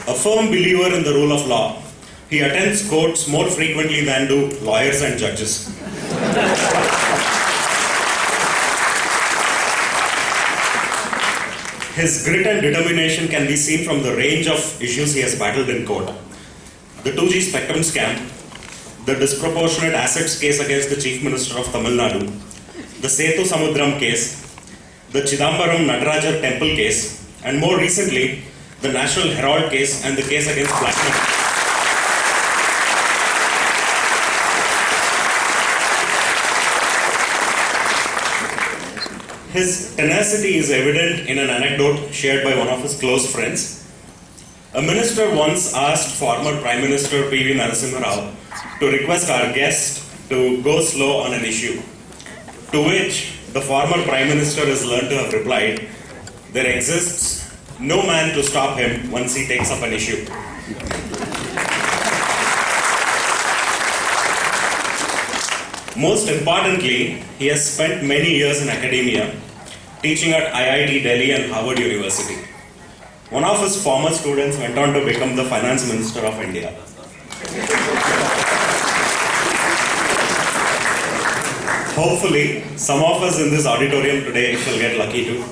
A firm believer in the rule of law, he attends courts more frequently than do lawyers and judges. His grit and determination can be seen from the range of issues he has battled in court. The 2G spectrum scam, the disproportionate assets case against the Chief Minister of Tamil Nadu, the Setu Samudram case, the Chidambaram Natarajar temple case, and more recently, the National Herald case and the case against Platinum. His tenacity is evident in an anecdote shared by one of his close friends. A minister once asked former Prime Minister P.V. Narasimha Rao to request our guest to go slow on an issue, to which the former Prime Minister is learned to have replied, "There exists no man to stop him once he takes up an issue." Most importantly, he has spent many years in academia, teaching at IIT Delhi and Harvard University. One of his former students went on to become the Finance Minister of India. Hopefully, some of us in this auditorium today shall get lucky too.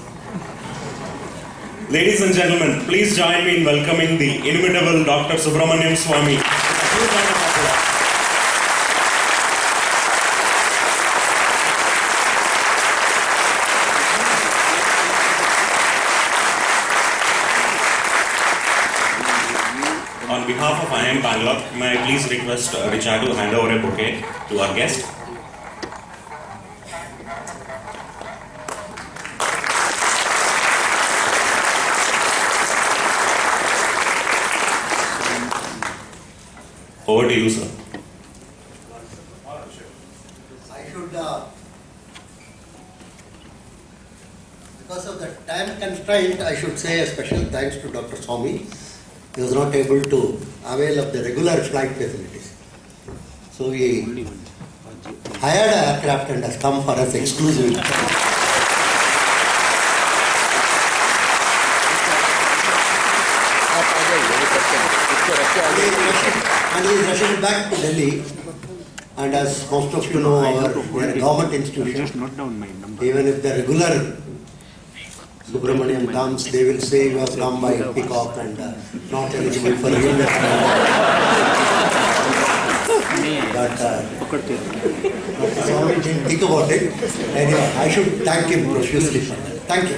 Ladies and gentlemen, please join me in welcoming the inimitable Dr. Subramanian Swamy. On behalf of IIM Bangalore, may I please request Richard to hand over a bouquet to our guest. Over to you, sir. I should, because of the time constraint, I should say a special thanks to Dr. Swamy. He was not able to avail of the regular flight facilities. So he hired an aircraft and has come for us exclusively. And he is rushing back to Delhi. And as most of you know, we are a government institution. Even if the regular Subramanian comes, they will say you have come by peacock and not eligible for reinvestment. But Swamy didn't think about it. Anyway, I should thank him profusely for that. Thank you.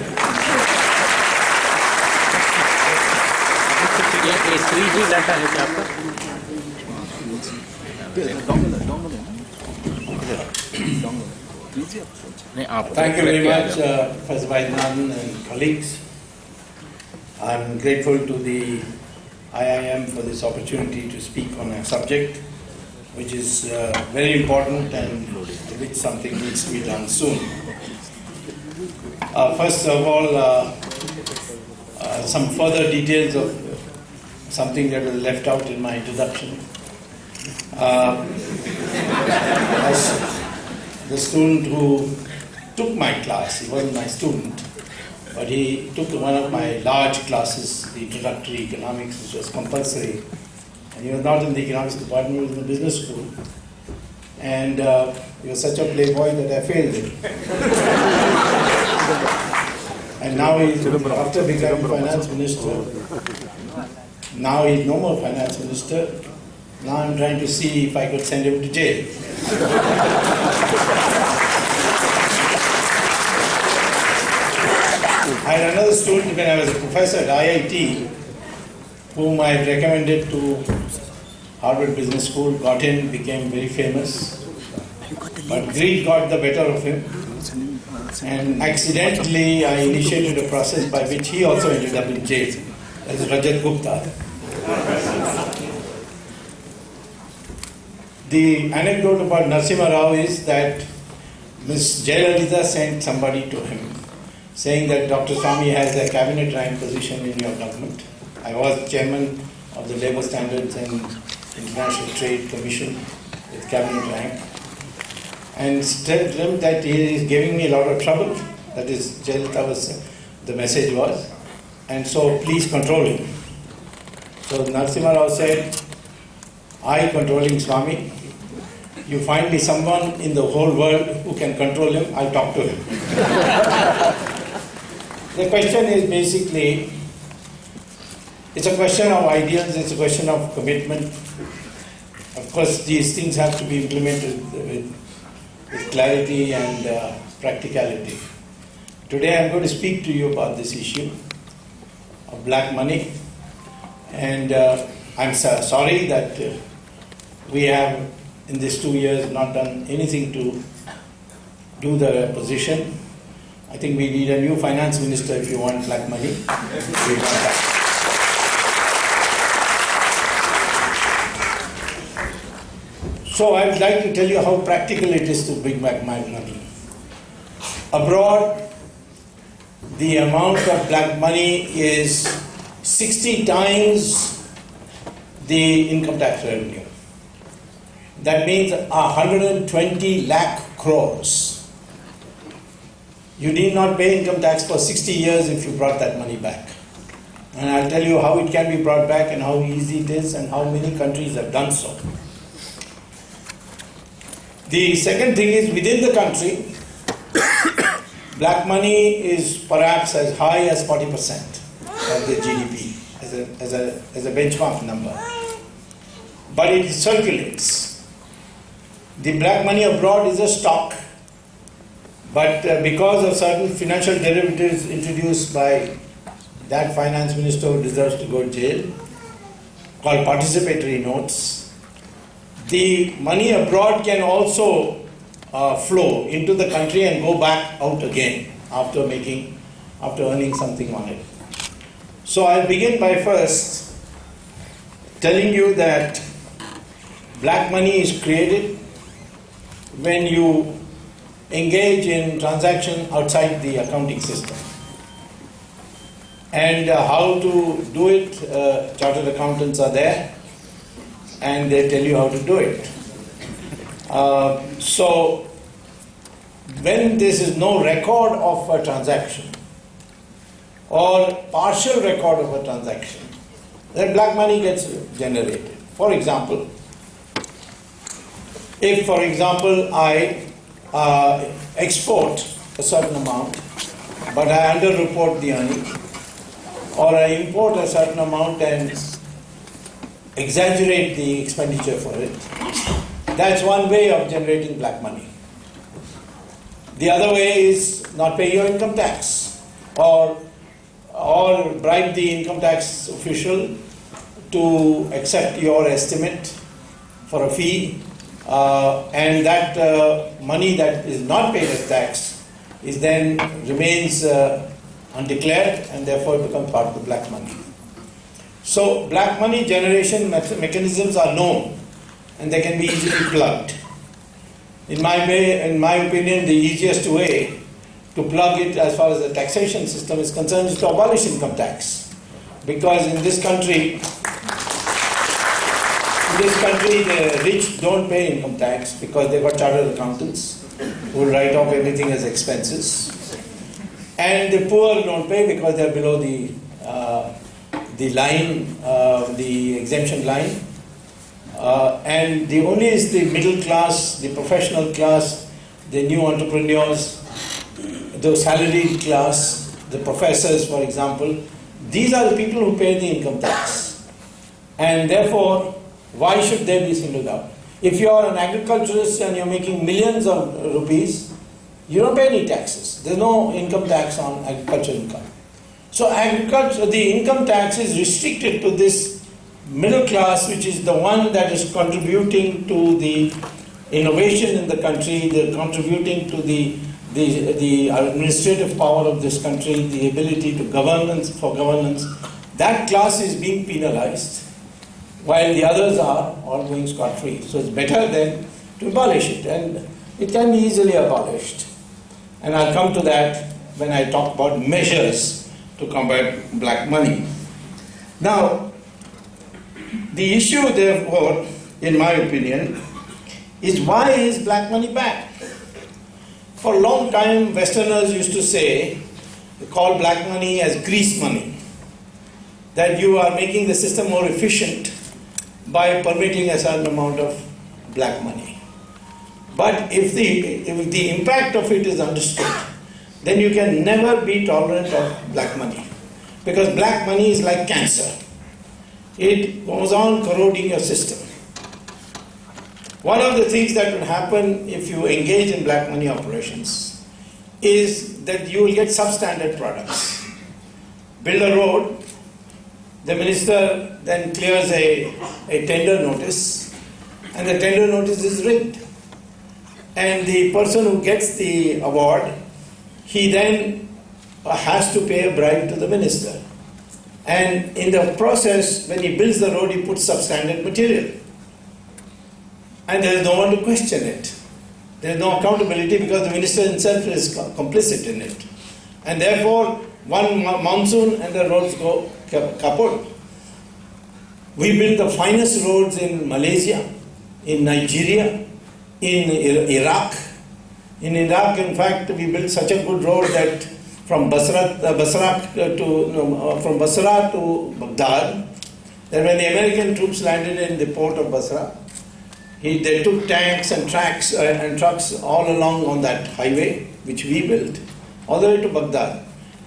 Thank you very much, Professor Vaidyanathan and colleagues. I'm grateful to the IIM for this opportunity to speak on a subject which is very important and which something needs to be done soon. First of all, some further details of something that was left out in my introduction. As the student who took my class, he wasn't my student, but he took one of my large classes, the introductory economics, which was compulsory. And he was not in the economics department, he was in the business school. And he was such a playboy that I failed him. And now he's, after becoming finance minister, now he's no more finance minister. Now I'm trying to see if I could send him to jail. I had another student when I was a professor at IIT, whom I recommended to Harvard Business School, got in, became very famous. But greed got the better of him. And accidentally I initiated a process by which he also ended up in jail. That's Rajat Gupta. The anecdote about Narasimha Rao is that Ms. Jayalalitha sent somebody to him saying that Dr. Swamy has a cabinet rank position in your government. I was chairman of the Labour Standards and International Trade Commission with cabinet rank, and told him that he is giving me a lot of trouble. That is, Jayalalitha was, the message was, and so please control him. So Narasimha Rao said, I controlling Swamy, you find me someone in the whole world who can control him, I'll talk to him. The question is basically, it's a question of ideals, it's a question of commitment. Of course, these things have to be implemented with clarity and practicality. Today I'm going to speak to you about this issue of black money, and I'm sorry that we have in these 2 years not done anything to do the opposition. I think we need a new finance minister if you want black money. We want that. So I would like to tell you how practical it is to bring back my money. Abroad, the amount of black money is 60 times the income tax revenue. That means 120 lakh crores. You need not pay income tax for 60 years if you brought that money back. And I'll tell you how it can be brought back and how easy it is and how many countries have done so. The second thing is, within the country, black money is perhaps as high as 40% of the GDP as a benchmark number. But it circulates. The black money abroad is a stock, but because of certain financial derivatives introduced by that finance minister who deserves to go to jail, called participatory notes, the money abroad can also flow into the country and go back out again after earning something on it. So I'll begin by first telling you that black money is created when you engage in transaction outside the accounting system. And how to do it, chartered accountants are there and they tell you how to do it. So when there is no record of a transaction or partial record of a transaction, then black money gets generated. For example, if for example I export a certain amount but I underreport the earning, or I import a certain amount and exaggerate the expenditure for it, that's one way of generating black money. The other way is not pay your income tax, or bribe the income tax official to accept your estimate for a fee, and that money that is not paid as tax is then remains undeclared and therefore becomes part of the black money. So black money generation mechanisms are known and they can be easily plugged. In my opinion, the easiest way to plug it as far as the taxation system is concerned is to abolish income tax. Because in this country the rich don't pay income tax because they've got chartered accountants who will write off everything as expenses. And the poor don't pay because they're below the line, the exemption line. And the only is the middle class, the professional class, the new entrepreneurs, the salaried class, the professors, for example. These are the people who pay the income tax. And therefore, why should they be singled out? If you are an agriculturist and you're making millions of rupees, you don't pay any taxes. There's no income tax on agricultural income. So the income tax is restricted to this middle class, which is the one that is contributing to the innovation in the country, contributing to the administrative power of this country, the ability to governance. That class is being penalized, while the others are all going scot-free. So it's better then to abolish it, and it can be easily abolished. And I'll come to that when I talk about measures to combat black money. Now, the issue therefore, in my opinion, is why is black money bad? For a long time, Westerners used to say, they call black money as grease money. that you are making the system more efficient by permitting a certain amount of black money. But if the impact of it is understood, then you can never be tolerant of black money. Because black money is like cancer. It goes on corroding your system. One of the things that will happen if you engage in black money operations is that you will get substandard products. Build a road, the minister then clears a tender notice, and the tender notice is rigged. And the person who gets the award, he then has to pay a bribe to the minister. And in the process, when he builds the road, he puts substandard material. And there is no one to question it. There is no accountability because the minister himself is complicit in it. And therefore, one monsoon and the roads go kaput. We built the finest roads in Malaysia, in Nigeria, in Iraq. In Iraq, in fact, we built such a good road that from Basra to Baghdad, that when the American troops landed in the port of Basra, they took tanks and trucks all along on that highway, which we built, all the way to Baghdad.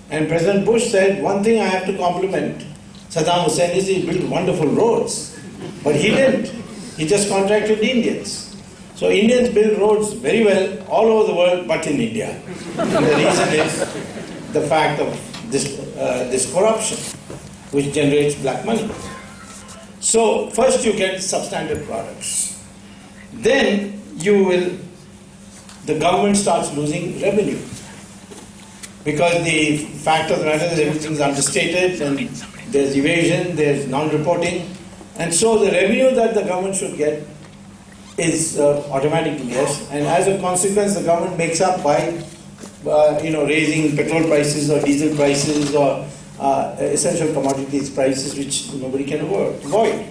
And President Bush said, one thing I have to compliment Saddam Hussein is he built wonderful roads. But he didn't. He just contracted Indians. So Indians build roads very well all over the world, but in India. And the reason is the fact of this corruption, which generates black money. So first you get substandard products. Then the government starts losing revenue. Because the fact of the matter is everything is understated and there's evasion, there's non-reporting. And so the revenue that the government should get is automatically less. And as a consequence, the government makes up by raising petrol prices or diesel prices or essential commodities prices, which nobody can avoid.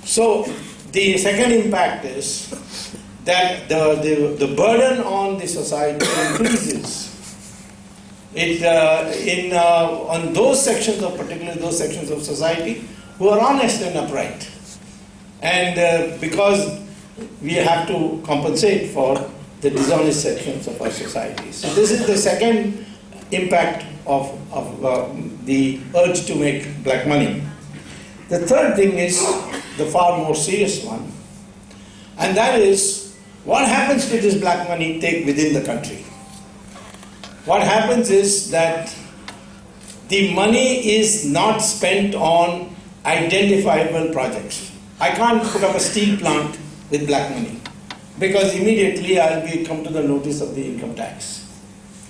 So the second impact is that the burden on the society increases. On those sections of, particularly those sections of society who are honest and upright. And because we have to compensate for the dishonest sections of our society. So this is the second impact of the urge to make black money. The third thing is the far more serious one, and that is what happens to this black money take within the country. What happens is that the money is not spent on identifiable projects. I can't put up a steel plant with black money because immediately I'll come to the notice of the income tax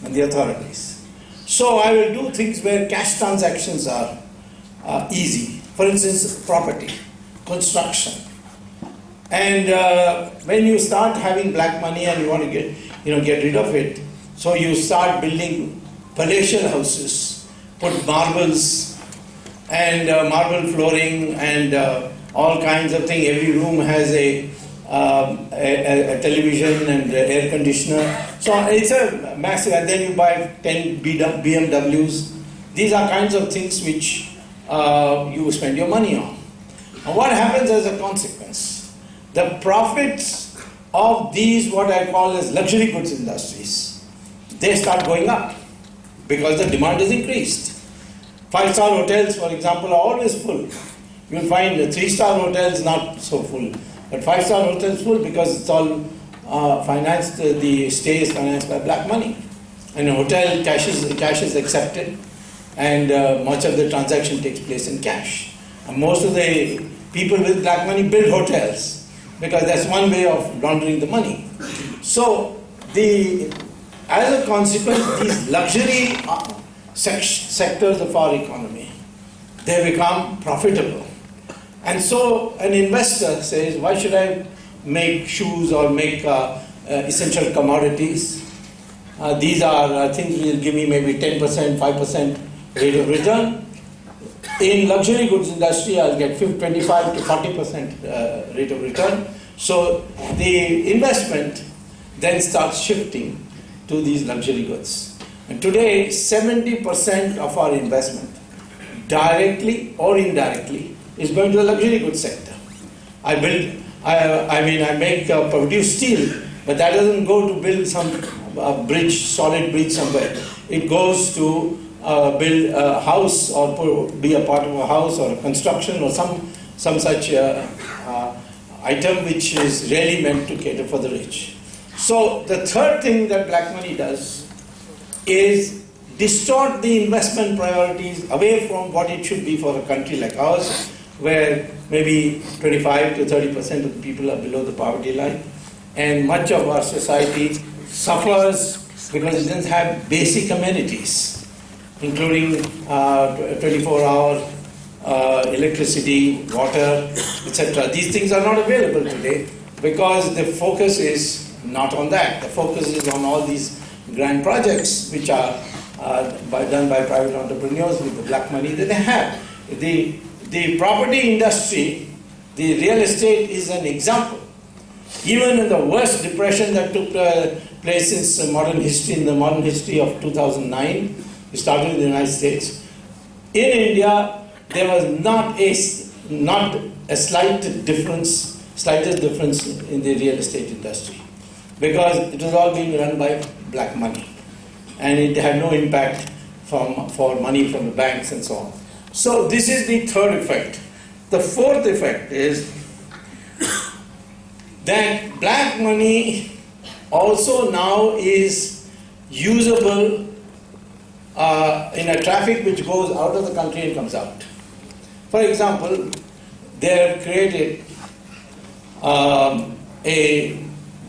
and the authorities. So I will do things where cash transactions are easy. For instance, property, construction. And when you start having black money and you want to get rid of it, so you start building palatial houses, put marbles and marble flooring and all kinds of things. Every room has a television and air conditioner. So it's a massive, and then you buy 10 BMWs. These are kinds of things which you spend your money on. And what happens as a consequence? The profits of these, what I call as luxury goods industries, they start going up because the demand is increased. 5-star hotels, for example, are always full. You will find the 3-star hotels not so full, but 5-star hotels full because it's all financed, the stay is financed by black money. And a hotel, cash is accepted, and much of the transaction takes place in cash. And most of the people with black money build hotels because that's one way of laundering the money. So as a consequence, these luxury sectors of our economy, they become profitable. And so an investor says, why should I make shoes or make essential commodities? These are things which will give me maybe 10%, 5% rate of return. In luxury goods industry, I'll get 25 to 40% rate of return. So the investment then starts shifting to these luxury goods. And today, 70% of our investment directly or indirectly is going to the luxury goods sector. I produce steel, but that doesn't go to build some solid bridge somewhere. It goes to build a house or be a part of a house or a construction or some such item which is really meant to cater for the rich. So the third thing that black money does is distort the investment priorities away from what it should be for a country like ours, where maybe 25 to 30% of the people are below the poverty line, and much of our society suffers because it doesn't have basic amenities, including 24-hour electricity, water, etc. These things are not available today because the focus is not on that. The focus is on all these grand projects which are done by private entrepreneurs with the black money that they have. The property industry, the real estate is an example. Even in the worst depression that took place since modern history, in the modern history of 2009, it started in the United States. In India, there was not a slightest difference in the real estate industry, because it was all being run by black money, and it had no impact for money from the banks and so on. So this is the third effect. The fourth effect is that black money also now is usable in a traffic which goes out of the country and comes out. For example, they have created a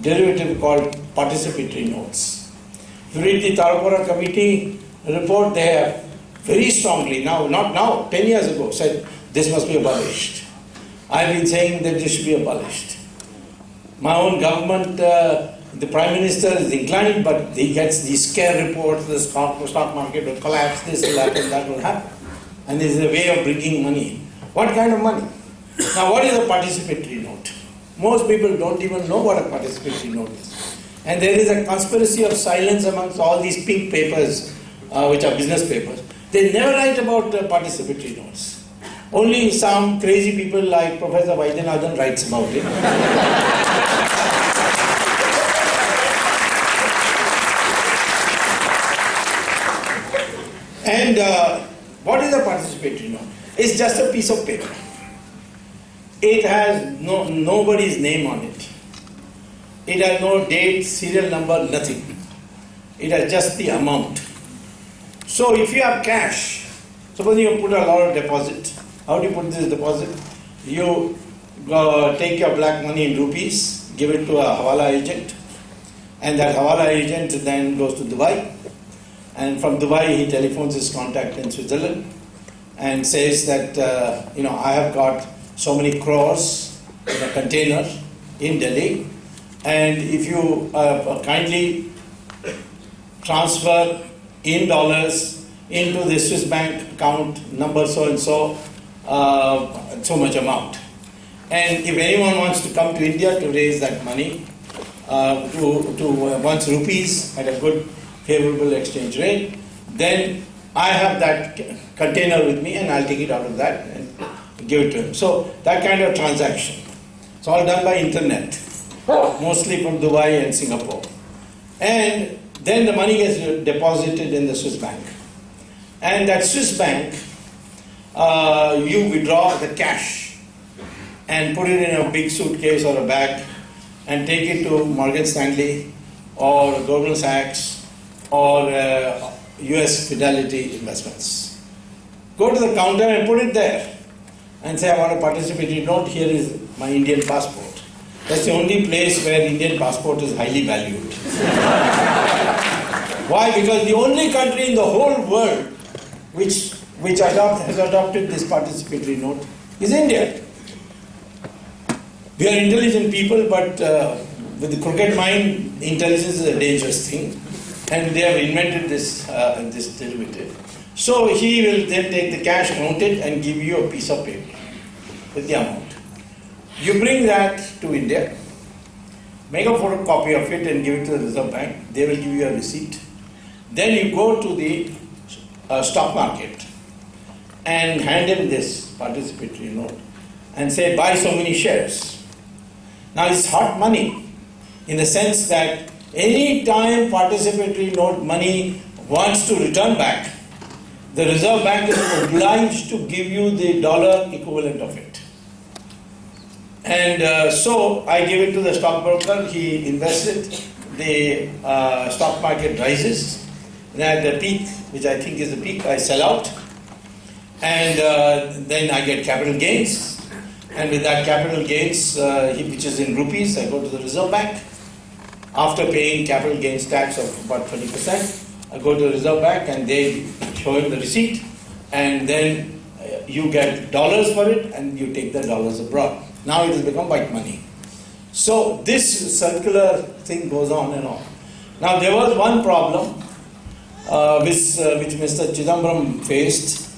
derivative called participatory notes. If you read the Tarapura Committee report, they have very strongly, not now, 10 years ago, said this must be abolished. I've been saying that this should be abolished. My own government, the Prime Minister is inclined, but he gets these scare reports, the stock market will collapse, this will happen, that will happen. And this is a way of bringing money in. What kind of money? Now, what is a participatory note? Most people don't even know what a participatory note is. And there is a conspiracy of silence amongst all these pink papers, which are business papers. They never write about participatory notes. Only some crazy people like Professor Vaidyanathan writes about it. And what is a participatory note? It's just a piece of paper. It has nobody's name on it. It has no date, serial number, nothing. It has just the amount. So if you have cash, suppose you put a lot of deposit. How do you put this deposit? You take your black money in rupees, give it to a Hawala agent, and that Hawala agent then goes to Dubai. And from Dubai, he telephones his contact in Switzerland and says that, I have got so many crores in a container in Delhi, and if you kindly transfer in dollars into the Swiss bank account number so and so, so much amount. And if anyone wants to come to India to raise that money, wants rupees at a good favorable exchange rate, then I have that container with me and I'll take it out of that and give it to him. So that kind of transaction. It's all done by internet, mostly from Dubai and Singapore. And then the money gets deposited in the Swiss bank. And that Swiss bank, you withdraw the cash and put it in a big suitcase or a bag and take it to Morgan Stanley or Goldman Sachs or US Fidelity Investments. Go to the counter and put it there and say, I want a participatory note, here is my Indian passport. That's the only place where Indian passport is highly valued. Why? Because the only country in the whole world which has adopted this participatory note is India. We are intelligent people, but with the crooked mind, intelligence is a dangerous thing. And they have invented this derivative. So he will then take the cash, count it, and give you a piece of paper with the amount. You bring that to India, make a photocopy of it and give it to the Reserve Bank. They will give you a receipt. Then you go to the stock market and hand him this participatory note and say, buy so many shares. Now it's hot money in the sense that any time participatory note money wants to return back, the Reserve Bank is obliged to give you the dollar equivalent of it. And so I give it to the stockbroker, he invests it, the stock market rises, and at the peak, which I think is the peak, I sell out, and then I get capital gains, and with that capital gains, which is in rupees, I go to the Reserve Bank. After paying capital gains tax of about 20%, I go to the Reserve Bank and they show him the receipt, and then you get dollars for it and you take the dollars abroad. Now it has become white money. So this circular thing goes on and on. Now there was one problem which Mr. Chidambaram faced.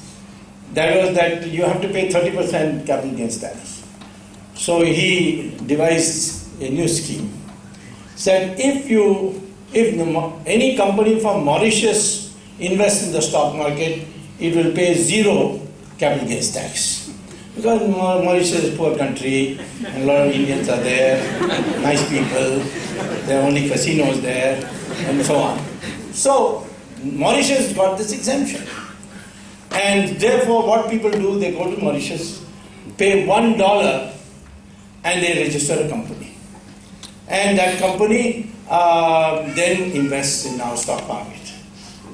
That was that you have to pay 30% capital gains tax. So he devised a new scheme. Said if any company from Mauritius invests in the stock market, it will pay 0 capital gains tax. Because Mauritius is a poor country, and a lot of Indians are there, nice people, there are only casinos there, and so on. So Mauritius got this exemption. And therefore what people do, they go to Mauritius, pay $1, and they register a company. And that company then invests in our stock market.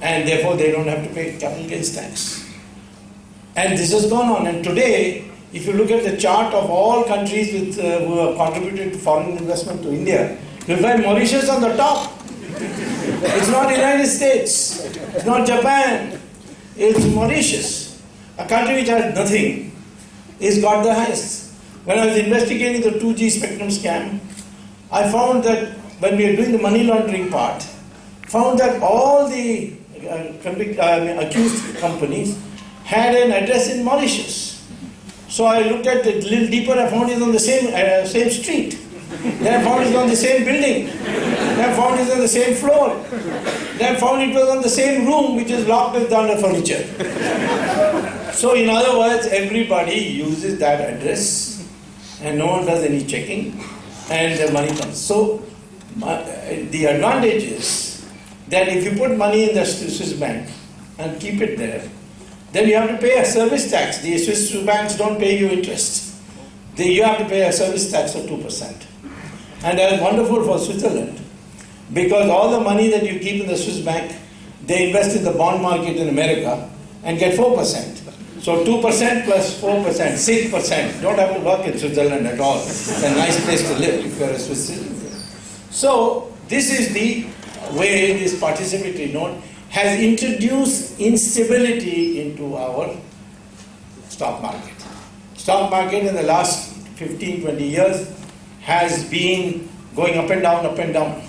And therefore they don't have to pay capital gains tax. And this has gone on. And today, if you look at the chart of all countries who have contributed to foreign investment to India, you'll find Mauritius on the top. It's not the United States. It's not Japan. It's Mauritius. A country which has nothing is got the highest. When I was investigating the 2G spectrum scam, I found that when we were doing the money laundering part, found that all the accused companies had an address in Mauritius. So I looked at it a little deeper, I found it on the same street. Then I found it on the same building. Then I found it on the same floor. Then I found it was on the same room which is locked with under furniture. So in other words, everybody uses that address and no one does any checking and the money comes. So the advantage is that if you put money in the Swiss bank and keep it there, then you have to pay a service tax. The Swiss banks don't pay you interest. You have to pay a service tax of 2%. And that is wonderful for Switzerland, because all the money that you keep in the Swiss bank, they invest in the bond market in America and get 4%. So 2% plus 4%, 6%. Don't have to work in Switzerland at all. It's a nice place to live if you're a Swiss citizen. So this is the way this participatory note has introduced instability into our stock market. Stock market in the last 15-20 years has been going up and down, up and down.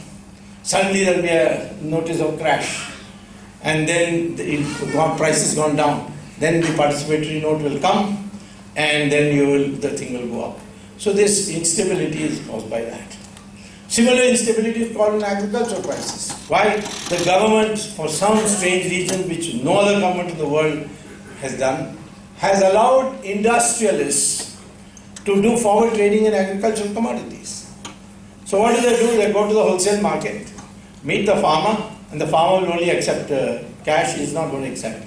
Suddenly there will be a notice of crash, and then the price has gone down. Then the participatory note will come, and then the thing will go up. So this instability is caused by that. Similar instability is called an agricultural crisis. Why? The government, for some strange reason which no other government in the world has done, has allowed industrialists to do forward trading in agricultural commodities. So what do? They go to the wholesale market, meet the farmer, and the farmer will only accept cash. He is not going to accept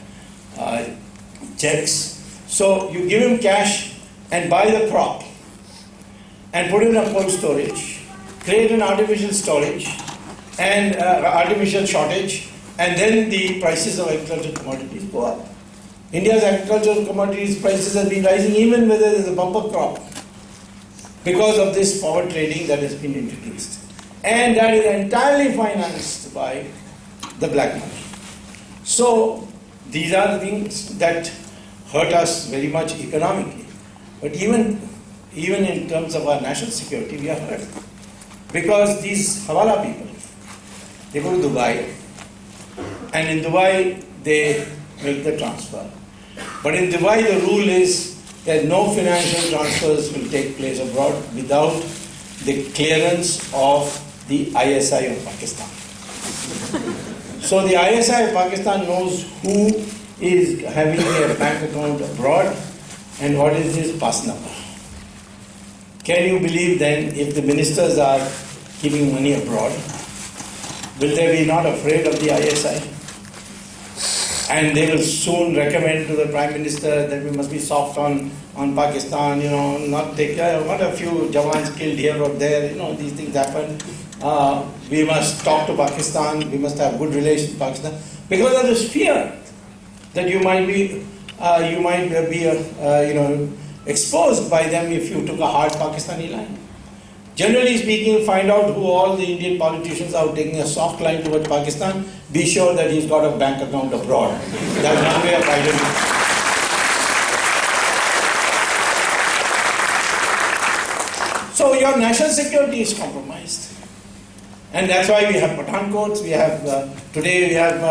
checks. So you give him cash and buy the crop and put it in a cold storage, create an artificial storage and artificial shortage, and then the prices of agricultural commodities go up. India's agricultural commodities prices have been rising even whether there is a bumper crop, because of this forward trading that has been introduced. And that is entirely financed by the black money. So these are the things that hurt us very much economically. But even in terms of our national security, we are hurt. Because these Hawala people, they go to Dubai, and in Dubai they make the transfer. But in Dubai the rule is that no financial transfers will take place abroad without the clearance of the ISI of Pakistan. So the ISI of Pakistan knows who is having a bank account abroad, and what is his pass number? Can you believe then, if the ministers are keeping money abroad, will they be not afraid of the ISI? And they will soon recommend to the Prime Minister that we must be soft on Pakistan, not take, what a few Jawans killed here or there, these things happen. We must talk to Pakistan, we must have good relations with Pakistan. Because of this fear that you might be exposed by them if you took a hard Pakistani line. Generally speaking, find out who all the Indian politicians are taking a soft line towards Pakistan. Be sure that he's got a bank account abroad. That's one way of identifying. So your national security is compromised. And that's why we have Pathankots, today we have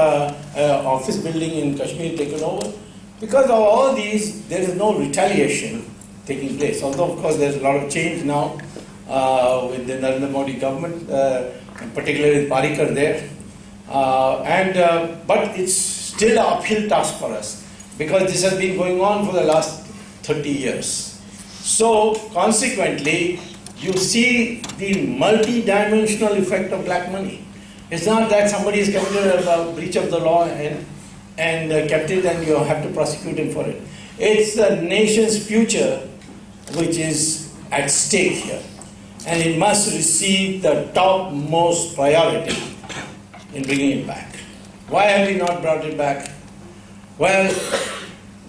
office building in Kashmir taken over. Because of all these, there is no retaliation taking place. Although, of course, there's a lot of change now with the Narendra Modi government, and particularly with Parikar there. But it's still an uphill task for us, because this has been going on for the last 30 years. So, consequently, you see the multi-dimensional effect of black money. It's not that somebody has committed a breach of the law and kept it and you have to prosecute him for it. It's the nation's future which is at stake here. And it must receive the topmost priority in bringing it back. Why have we not brought it back? Well,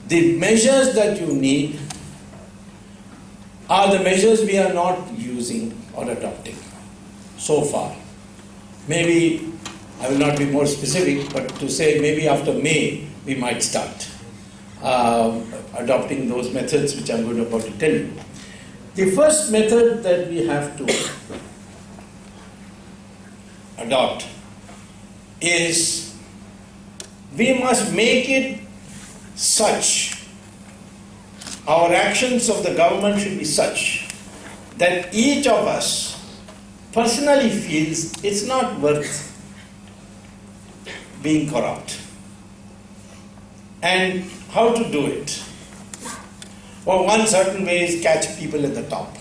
the measures that you need are the measures we are not using or adopting so far. Maybe, I will not be more specific, but to say maybe after May we might start adopting those methods which I'm going about to tell you. The first method that we have to adopt is we must make it such, our actions of the government should be such that each of us personally feels it's not worth being corrupt. And how to do it? Well, one certain way is catch people at the top.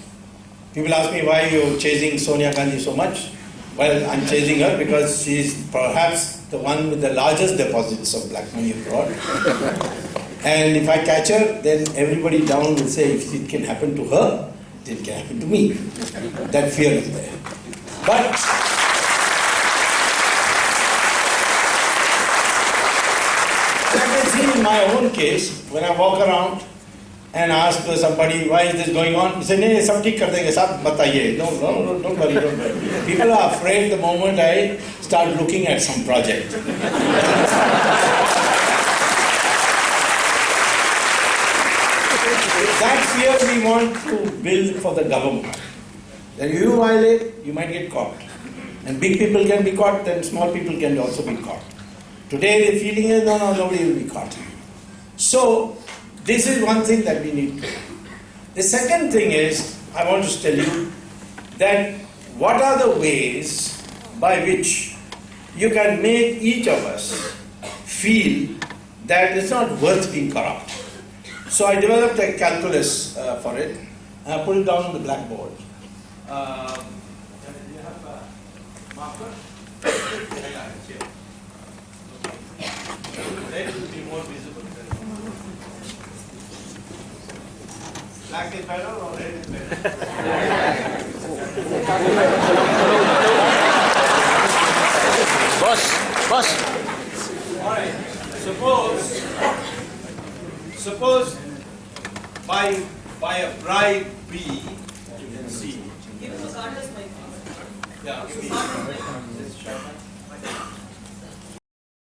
People ask me, why are you chasing Sonia Gandhi so much? Well, I'm chasing her because she's perhaps the one with the largest deposits of black money abroad. And if I catch her, then everybody down will say, if it can happen to her, it can happen to me. That fear is there. But I can see in my own case, when I walk around and ask somebody, why is this going on? He said, no, sab theek kar denge, sab bataiye. No, don't worry. People are afraid the moment I start looking at some project. That fear we want to build for the government. Then you violate, you might get caught. And big people can be caught, then small people can also be caught. Today the feeling is, no, nobody will be caught. So, this is one thing that we need to do. The second thing is, I want to tell you that what are the ways by which you can make each of us feel that it's not worth being corrupt. So I developed a calculus for it. I put it down on the blackboard. Do you have a marker? Red will be more visible. Black is better or red is better? Boss. All right. Suppose by a bribe B, you can see. Yeah.